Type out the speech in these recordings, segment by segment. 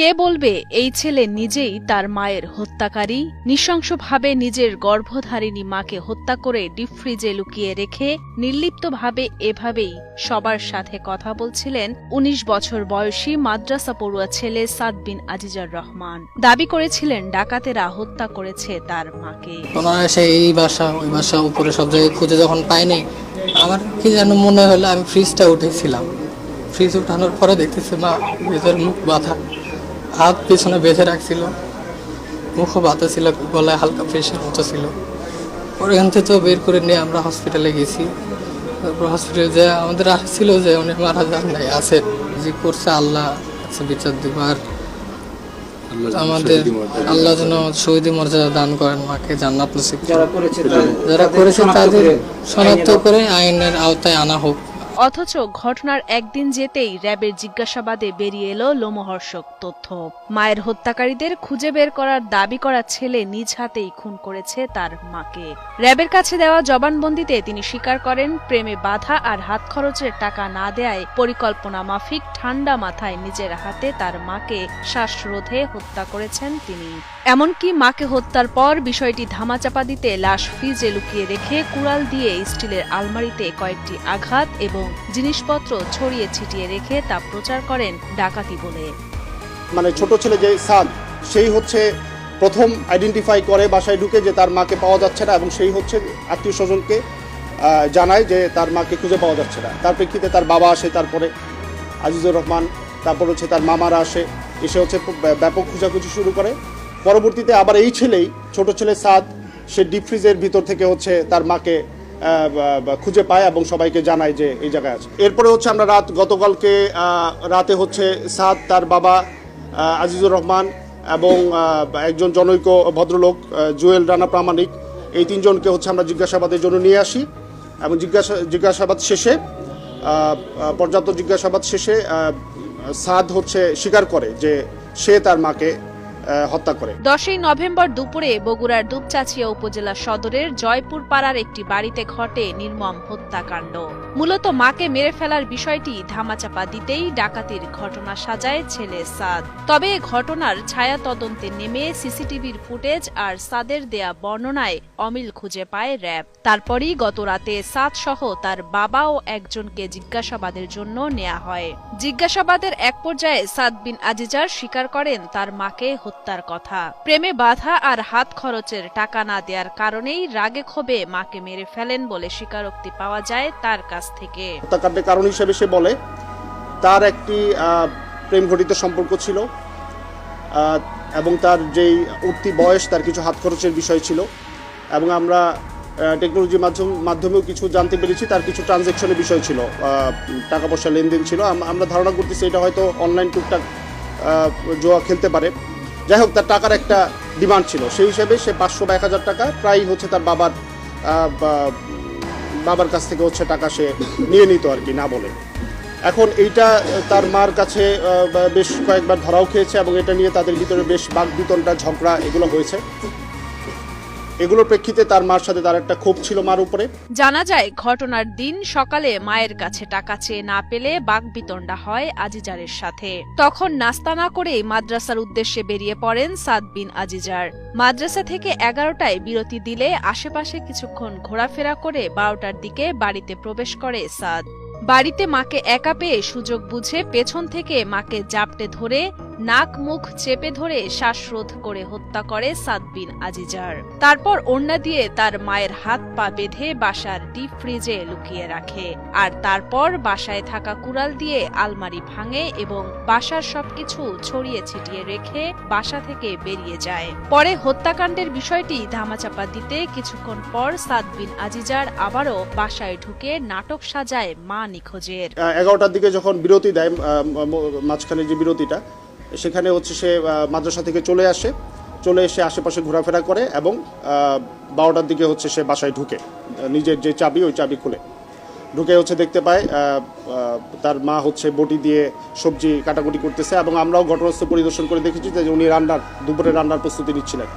কে বলবে এই ছেলে নিজেই তার মায়ের হত্যাকারী? নৃশংসভাবে নিজের গর্ভধারিণী মাকে হত্যা করে ডিপ ফ্রিজে লুকিয়ে রেখে নির্লিপ্তভাবে এভাবেই সবার সাথে কথা বলছিলেন ১৯ বছর বয়সী মাদ্রাসা পড়ুয়া ছেলে সাদ বিন আজিজার রহমান। দাবি করেছিলেন ডাকাতেরা হত্যা করেছে তার মাকে। এই বাসা ওই বাসা উপরে সব জায়গায় খুঁজে যখন পাইনি, আমার কি যেন মনে হলো আমি ফ্রিজটা উঠেছিলাম। ফ্রিজ উঠানোর পরে দেখতেছি মা নিজের মুখ বাঁধা, হাত পিছনে বেঁধে রাখছিল, মুখও বাঁধা ছিল, গলায় হালকা প্রেশার মতো ছিল। ওখান থেকে তো বের করে নিয়ে আমরা হসপিটালে গেছি। তারপর হসপিটালে যে আমাদের আসছিল যে উনি মারা যান নাই, আছে যে করছে আল্লাহ বিচার দিবার। আমাদের আল্লাহ যেন শহীদ মর্যাদা দান করেন, মাকে জান্নাত নসিব। যারা করেছে তাদের শনাক্ত করে আইনের আওতায় আনা হোক। অথচ ঘটনার একদিন যেতেই র্যাবের জিজ্ঞাসাবাদে বেরিয়ে এলো লোমহর্ষক তথ্য। মায়ের হত্যাকারীদের খুঁজে বের করার দাবি করা ছেলে নিজ হাতেই খুন করেছে তার মাকে। র্যাবের কাছে দেওয়া জবানবন্দিতে তিনি স্বীকার করেন, প্রেমে বাধা আর হাত খরচের টাকা না দেয়ায় পরিকল্পনা মাফিক ঠান্ডা মাথায় নিজের হাতে তার মাকে শ্বাসরোধে হত্যা করেছেন তিনি। এমনকি মাকে হত্যার পর বিষয়টি ধামাচাপা দিতে লাশ ফ্রিজে লুকিয়ে রেখে কুড়াল দিয়ে স্টিলের আলমারিতে কয়েকটি আঘাত এবং জিনিসপত্র ছড়িয়ে ছিটিয়ে রেখে তা প্রচার করেন ডাকাতি বলে। মানে ছোট ছেলে যে সাদ, সেই হচ্ছে প্রথম আইডেন্টিফাই করে বাসায় ঢুকে যে তার মাকে পাওয়া যাচ্ছে না, এবং সেই হচ্ছে আত্মীয় স্বজনকে জানায় যে তার মাকে খুঁজে পাওয়া যাচ্ছে না। তার প্রেক্ষিতে তার বাবা আসে, তারপরে আজিজুর রহমান, তারপর হচ্ছে তার মামারা আসে, এসে হচ্ছে ব্যাপক খোঁজাখুঁজি শুরু করে। পরবর্তীতে আবার এই ছেলেই, ছোট ছেলে সাদ, সে ডিপ ফ্রিজের ভিতর থেকে হচ্ছে তার মাকে খুঁজে পায় এবং সবাইকে জানায় যে এই জায়গায় আছে। এরপরে হচ্ছে আমরা গতকালকে রাতে হচ্ছে সাদ, তার বাবা আজিজুর রহমান এবং একজন জনৈক ভদ্রলোক জুয়েল রানা প্রামাণিক, এই তিনজনকে হচ্ছে আমরা জিজ্ঞাসাবাদের জন্য নিয়ে আসি এবং জিজ্ঞাসাবাদ শেষে পর্যাপ্ত জিজ্ঞাসাবাদ শেষে সাদ হচ্ছে স্বীকার করে যে সে তার মাকে হত্যা করে। 10ই নভেম্বর দুপুরে বগুড়ার দুপচাঁচিয়া উপজেলা সদরের জয়পুর পাড়ার একটি বাড়িতে ঘটে নির্মম হত্যাকাণ্ড। মূলত মাকে মেরে ফেলার বিষয়টি ধামাচাপা দিতেই ডাকাতির ঘটনা সাজায় ছেলে সাদ। তবে ঘটনার ছায়া তদন্তে নেমে সিসিটিভির ফুটেজ আর সাদের দেয়া বর্ণনায় অমিল খুঁজে পায় র্যাব। তারপরই গত রাতে সাদ সহ তার বাবা ও একজনকে জিজ্ঞাসাবাদের জন্য নেওয়া হয়। জিজ্ঞাসাবাদের এক পর্যায়ে সাদ বিন আজিজার স্বীকার করেন তার মাকে হত্যার কথা। প্রেমে বাধা আর হাত খরচের টাকা না দেওয়ার কারণেই রাগে ক্ষোভে মাকে মেরে ফেলেন বলে স্বীকারোক্তি পাওয়া যায় তার কাছ থেকে। হত্যাকাণ্ডের কারণ হিসেবে সে বলে তার একটি প্রেম ঘটিত সম্পর্ক ছিল এবং তার যেই উঠতি বয়স, তার কিছু হাত খরচের বিষয় ছিল, এবং আমরা টেকনোলজির মাধ্যমেও কিছু জানতে পেরেছি তার কিছু ট্রানজ্যাকশনের বিষয় ছিল, টাকা পয়সা লেনদেন ছিল। আমরা ধারণা করতেছি এটা হয়তো অনলাইন টুকটাক জুয়া খেলতে পারে। যাই হোক, তার টাকার একটা ডিমান্ড ছিল, সেই হিসেবে সে 500 বা 1000 টাকা প্রায় হচ্ছে তার বাবার কাছ থেকে হচ্ছে টাকা সে নিয়ে নিত আর কি, না বলে। এখন এইটা তার মার কাছে বেশ কয়েকবার ধরাও খেয়েছে এবং এটা নিয়ে তাদের ভিতরে বেশ বাকবিতণ্ডা, ঝগড়া এগুলো হয়েছে। এগুলোর প্রেক্ষিতে তার মার সাথে তার একটা ক্ষোভ ছিল মার উপরে। জানা যায় ঘটনার দিন সকালে মায়ের কাছে টাকা চেয়ে না পেলে বাকবিতণ্ডা হয় আজিজারের সাথে। তখন নাস্তা না করেই মাদ্রাসার উদ্দেশ্যে বেরিয়ে পড়েন সাদ বিন আজিজার। মাদ্রাসা থেকে 11টায় বিরতি দিলে আশেপাশে কিছুক্ষণ ঘোরাফেরা করে 12টার দিকে বাড়িতে প্রবেশ করে সাদ। বাড়িতে মাকে একা পেয়ে সুযোগ বুঝে পেছন থেকে মাকে জাপটে ধরে নাক মুখ চেপে ধরে শ্বাসরোধ করে হত্যা করে সাদ বিন আজিজার। তারপর ওড়না দিয়ে তার মায়ের হাত পা বেঁধে বাসার ডিপ ফ্রিজে লুকিয়ে রাখে। আর তারপর বাসায় থাকা কুড়াল দিয়ে আলমারি ভাঙে এবং বাসার সবকিছু ছড়িয়ে ছিটিয়ে রেখে বাসা থেকে বেরিয়ে যায়। পরে হত্যাকাণ্ডের বিষয়টি ধামাচাপা দিতে কিছুক্ষণ পর সাদ বিন আজিজার আবারও বাসায় ঢুকে নাটক সাজায় মা নিখোঁজের। 11টার দিকে যখন বিরতি দেয়, মাঝখানে যে বিরতিটা, সেখানে হচ্ছে সে মাদ্রাসা থেকে চলে এসে আশেপাশে ঘোরাফেরা করে এবং 12টার দিকে হচ্ছে সে বাসায় ঢুকে নিজের যে চাবি, ওই চাবি খুলে ঢুকে হচ্ছে দেখতে পায় তার মা হচ্ছে বটি দিয়ে সবজি কাটাকুটি করতেছে, এবং আমরাও ঘটনাস্থল পরিদর্শন করে দেখেছি যে উনি দুপুরে রান্নার প্রস্তুতি নিচ্ছিলেন।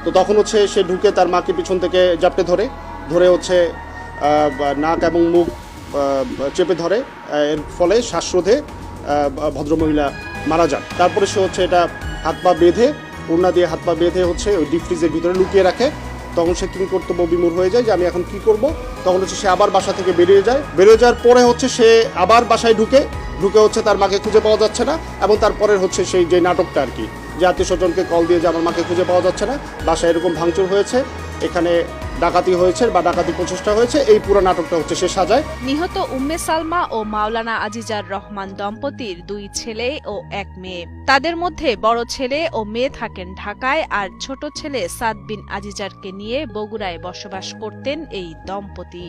তো তখন হচ্ছে সে ঢুকে তার মাকে পিছন থেকে জাপটে ধরে হচ্ছে নাক এবং মুখ চেপে ধরে, এর ফলে শ্বাসরোধে ভদ্রমহিলা মারা যান। তারপরে সে হচ্ছে এটা হাত পা বেঁধে, ওড়না দিয়ে হাত পা বেঁধে হচ্ছে ওই ডিপ ফ্রিজের ভিতরে লুকিয়ে রাখে। তখন সে কিং কর্তব্য বিমূঢ় হয়ে যায় যে আমি এখন কি করব। তখন হচ্ছে সে আবার বাসা থেকে বেরিয়ে যায়। বেরিয়ে যাওয়ার পরে হচ্ছে সে আবার বাসায় ঢুকে হচ্ছে তার মাকে খুঁজে পাওয়া যাচ্ছে না। এবং তারপরে হচ্ছে সেই যে নাটকটা আর কি, যে আত্মীয় স্বজনকে কল দিয়ে যে আমার মাকে খুঁজে পাওয়া যাচ্ছে না, বাসায় এরকম ভাঙচুর হয়েছে, এখানে ডাকাতি হয়েছে বা ডাকাতি প্রচেষ্টা হয়েছে, এই পুরো নাটকটা হচ্ছে সে সাজায়। নিহত উম্মে সালমা ও মাওলানা আজিজার রহমান দম্পতির 2 ছেলে ও 1 মেয়ে। তাদের মধ্যে বড় ছেলে ও মেয়ে থাকেন ঢাকায়, আর ছোট ছেলে সাদ বিন আজিজারকে নিয়ে বগুড়ায় বসবাস করতেন এই দম্পতি।